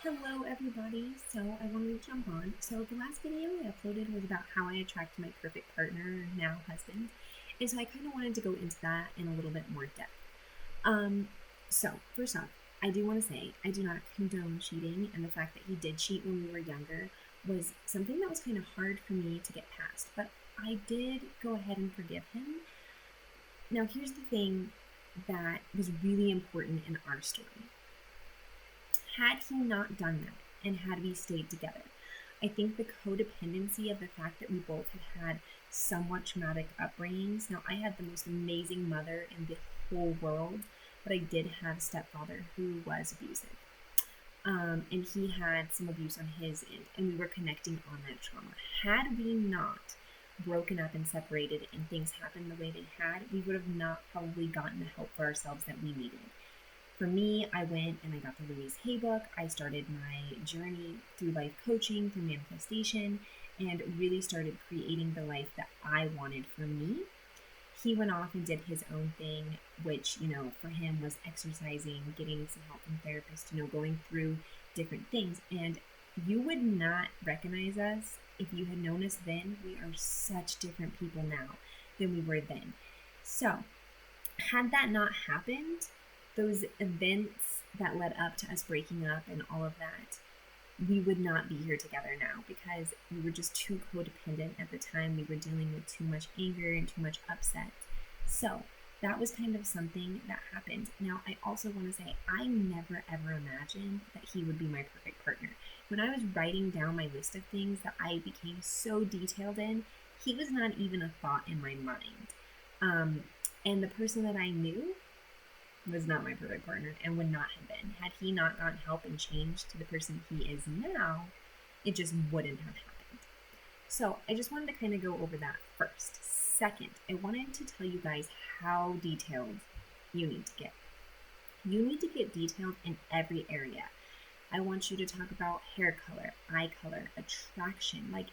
Hello everybody, so I wanted to jump on. So the last video I uploaded was about how I attracted my perfect partner, now husband, and so I kind of wanted to go into that in a little bit more depth. Um, so first off, I do want to say I do not condone cheating, and the fact that he did cheat when we were younger was something that was kind of hard for me to get past, but I did go ahead and forgive him. Now here's the thing that was really important in our story. Had he not done that and had we stayed together, I think the codependency of the fact that we both had somewhat traumatic upbringings. Now, I had the most amazing mother in the whole world, but I did have a stepfather who was abusive. And he had some abuse on his end, and we were connecting on that trauma. Had we not broken up and separated and things happened the way they had, we would have not probably gotten the help for ourselves that we needed. For me, I went and I got the Louise Hay book. I started my journey through life coaching, through manifestation, and really started creating the life that I wanted for me. He went off and did his own thing, which, for him was exercising, getting some help from therapists, going through different things. And you would not recognize us if you had known us then. We are such different people now than we were then. So, had that not happened, those events that led up to us breaking up and all of that, we would not be here together now because we were just too codependent at the time. We were dealing with too much anger and too much upset. So that was kind of something that happened. Now, I also want to say I never ever imagined that he would be my perfect partner. When I was writing down my list of things that I became so detailed in, he was not even a thought in my mind. Um, and the person that I knew was not my perfect partner and would not have been. Had he not gotten help and changed to the person he is now, it just wouldn't have happened. So I just wanted to kind of go over that first. Second, I wanted to tell you guys how detailed you need to get. You need to get detailed in every area. I want you to talk about hair color, eye color, attraction. Like,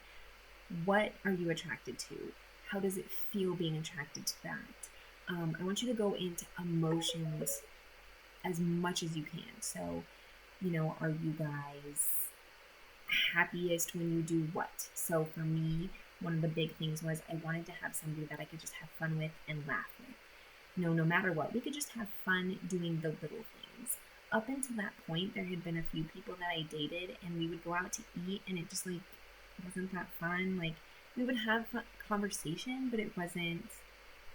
what are you attracted to? How does it feel being attracted to that? I want you to go into emotions as much as you can. So, are you guys happiest when you do what? So for me, one of the big things was I wanted to have somebody that I could just have fun with and laugh with. No matter what, we could just have fun doing the little things. Up until that point, there had been a few people that I dated, and we would go out to eat, and it just wasn't that fun. Like, we would have fun conversation, but it wasn't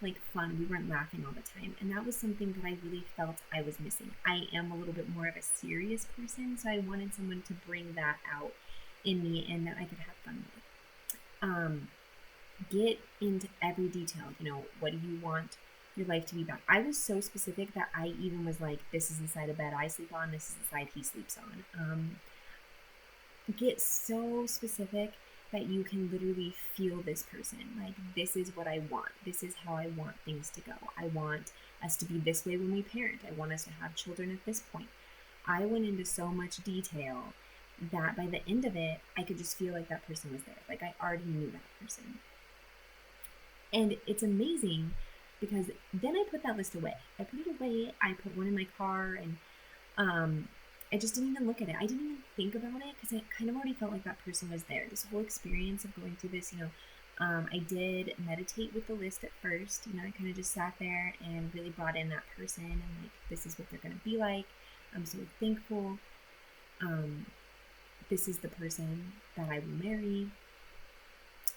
like fun. We weren't laughing all the time, and that was something that I really felt I was missing. I am a little bit more of a serious person, so I wanted someone to bring that out in me and that I could have fun with. Get into every detail. What do you want your life to be about? I was so specific that I even was like, this is the side of bed I sleep on, this is the side he sleeps on. Get so specific that you can literally feel this person. Like, this is what I want. This is how I want things to go. I want us to be this way when we parent. I want us to have children at this point. I went into so much detail that by the end of it, I could just feel like that person was there. Like, I already knew that person. And it's amazing because then I put that list away. I put it away. I put one in my car, and I just didn't even look at it. I didn't even think about it because I kind of already felt like that person was there. This whole experience of going through this, I did meditate with the list at first. I kind of just sat there and really brought in that person and like, this is what they're going to be like. I'm so thankful. This is the person that I will marry.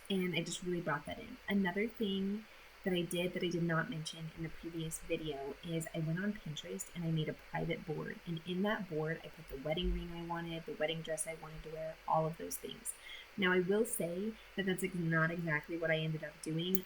And I just really brought that in. Another thing that I did not mention in the previous video is I went on Pinterest and I made a private board. And in that board, I put the wedding ring I wanted, the wedding dress I wanted to wear, all of those things. Now, I will say that that's not exactly what I ended up doing.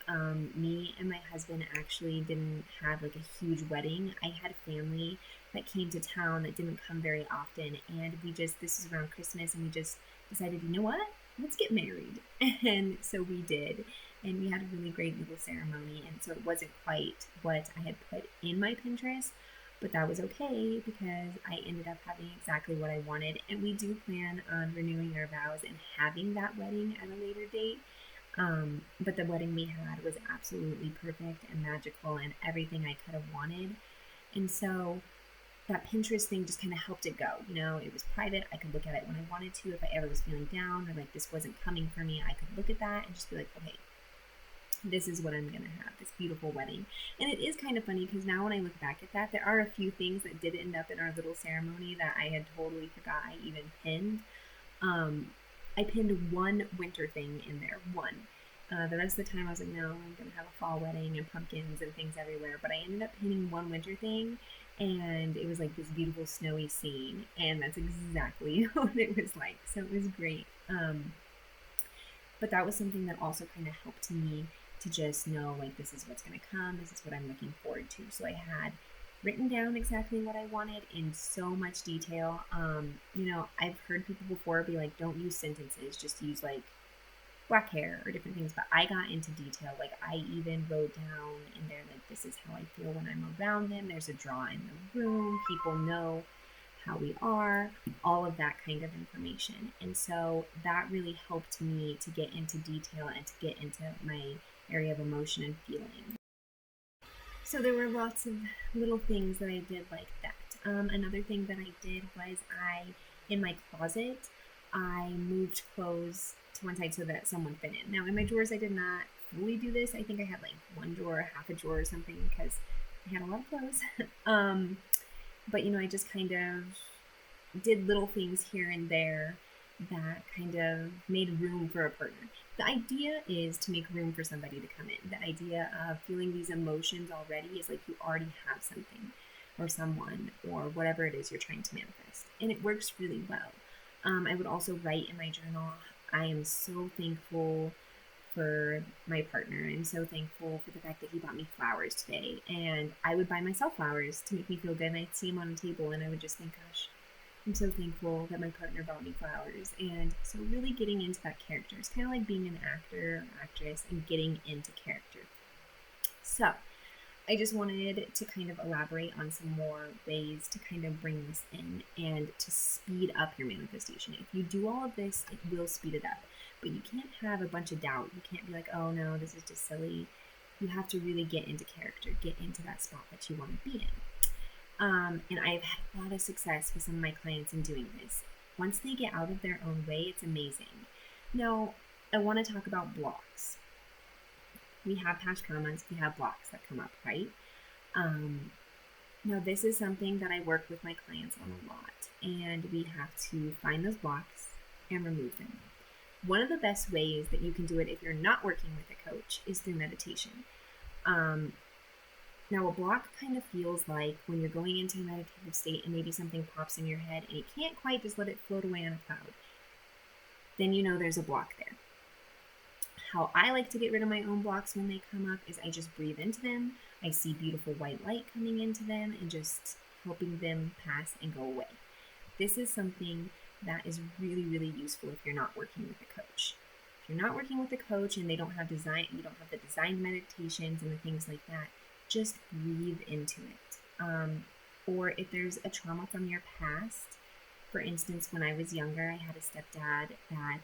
Me and my husband actually didn't have like a huge wedding. I had family that came to town that didn't come very often. And this is around Christmas, and we just decided, you know what? Let's get married. And so we did. And we had a really great little ceremony. And so it wasn't quite what I had put in my Pinterest, but that was okay because I ended up having exactly what I wanted. And we do plan on renewing our vows and having that wedding at a later date. But the wedding we had was absolutely perfect and magical and everything I could have wanted. And so that Pinterest thing just kind of helped it go. It was private. I could look at it when I wanted to. If I ever was feeling down or like this wasn't coming for me, I could look at that and just be like, okay, this is what I'm going to have, this beautiful wedding. And it is kind of funny because now when I look back at that, there are a few things that did end up in our little ceremony that I had totally forgot I even pinned. I pinned one winter thing in there, one. The rest of the time I was like, no, I'm going to have a fall wedding and pumpkins and things everywhere. But I ended up pinning one winter thing, and it was like this beautiful snowy scene. And that's exactly what it was like. So it was great. But that was something that also kind of helped me to just know, like, this is what's going to come. This is what I'm looking forward to. So I had written down exactly what I wanted in so much detail. I've heard people before be like, don't use sentences, just use like black hair or different things. But I got into detail. Like, I even wrote down in there, like, this is how I feel when I'm around them. There's a draw in the room. People know how we are, all of that kind of information. And so that really helped me to get into detail and to get into my area of emotion and feeling. So there were lots of little things that I did like that. Another thing that I did was in my closet, I moved clothes to one side so that someone fit in. Now in my drawers, I did not fully do this. I think I had like one drawer, half a drawer or something because I had a lot of clothes. But I just kind of did little things here and there that kind of made room for a partner. The idea is to make room for somebody to come in. The idea of feeling these emotions already is like you already have something or someone or whatever it is you're trying to manifest. And it works really well. I would also write in my journal, I am so thankful for my partner. I'm so thankful for the fact that he bought me flowers today. And I would buy myself flowers to make me feel good. And I'd see them on a table and I would just think, gosh, I'm so thankful that my partner bought me flowers. And so really getting into that character. It's kind of like being an actor or actress and getting into character. So I just wanted to kind of elaborate on some more ways to kind of bring this in and to speed up your manifestation. If you do all of this, it will speed it up. But you can't have a bunch of doubt. You can't be like, oh no, this is just silly. You have to really get into character, get into that spot that you want to be in. And I've had a lot of success with some of my clients in doing this. Once they get out of their own way, it's amazing. Now, I want to talk about blocks. We have past traumas, we have blocks that come up, right? Now, this is something that I work with my clients on a lot, and we have to find those blocks and remove them. One of the best ways that you can do it if you're not working with a coach is through meditation. Now, a block kind of feels like when you're going into a meditative state and maybe something pops in your head and you can't quite just let it float away on a cloud. Then you know there's a block there. How I like to get rid of my own blocks when they come up is I just breathe into them. I see beautiful white light coming into them and just helping them pass and go away. This is something that is really, really useful if you're not working with a coach. If you're not working with a coach and they don't have design, you don't have the designed meditations and the things like that, just breathe into it. Or if there's a trauma from your past, for instance, when I was younger, I had a stepdad that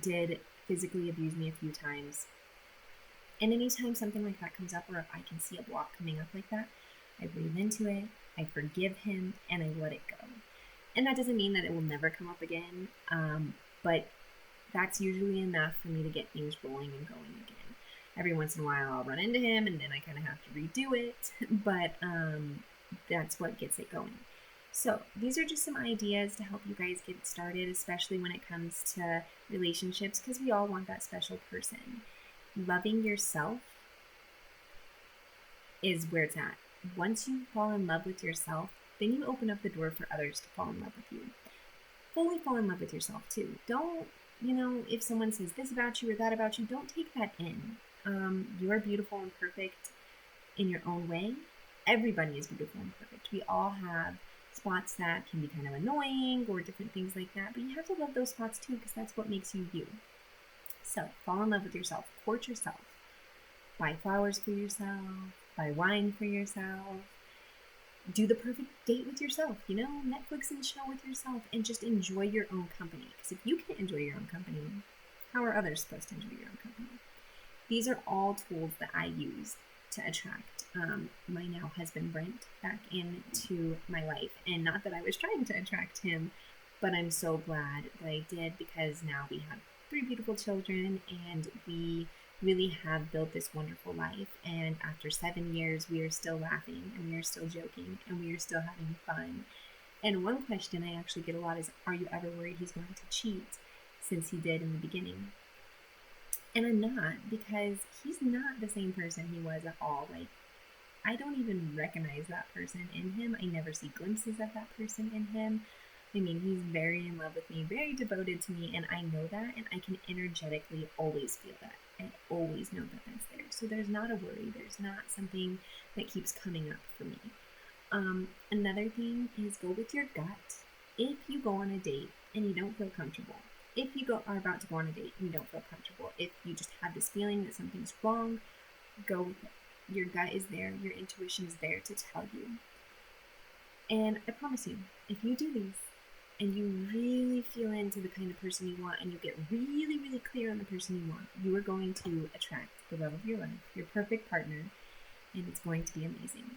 did physically abuse me a few times. And anytime something like that comes up, or if I can see a block coming up like that, I breathe into it, I forgive him, and I let it go. And that doesn't mean that it will never come up again, but that's usually enough for me to get things rolling and going again. Every once in a while I'll run into him and then I kind of have to redo it, but that's what gets it going. So these are just some ideas to help you guys get started, especially when it comes to relationships, because we all want that special person. Loving yourself is where it's at. Once you fall in love with yourself, then you open up the door for others to fall in love with you. Fully fall in love with yourself too. Don't, if someone says this about you or that about you, don't take that in. You are beautiful and perfect in your own way. Everybody is beautiful and perfect. We all have spots that can be kind of annoying or different things like that, but you have to love those spots too, because that's what makes you you. So fall in love with yourself, court yourself, buy flowers for yourself, buy wine for yourself, do the perfect date with yourself, Netflix and chill with yourself, and just enjoy your own company. Because if you can't enjoy your own company, how are others supposed to enjoy your own company? These are all tools that I use to attract my now husband Brent back into my life. And not that I was trying to attract him, but I'm so glad that I did, because now we have three beautiful children and we really have built this wonderful life. And after 7 years, we are still laughing and we are still joking and we are still having fun. And one question I actually get a lot is, are you ever worried he's going to cheat, since he did in the beginning? And I'm not, because he's not the same person he was at all. Like, I don't even recognize that person in him. I never see glimpses of that person in him. I mean, he's very in love with me, very devoted to me, and I know that, and I can energetically always feel that. I always know that that's there. So there's not a worry. There's not something that keeps coming up for me. Another thing is, go with your gut. If you go on a date and you don't feel comfortable, if you are about to go on a date and you don't feel comfortable, if you just have this feeling that something's wrong, go with it. Your gut is there, your intuition is there to tell you. And I promise you, if you do these and you really feel into the kind of person you want and you get really, really clear on the person you want, you are going to attract the love of your life, your perfect partner, and it's going to be amazing.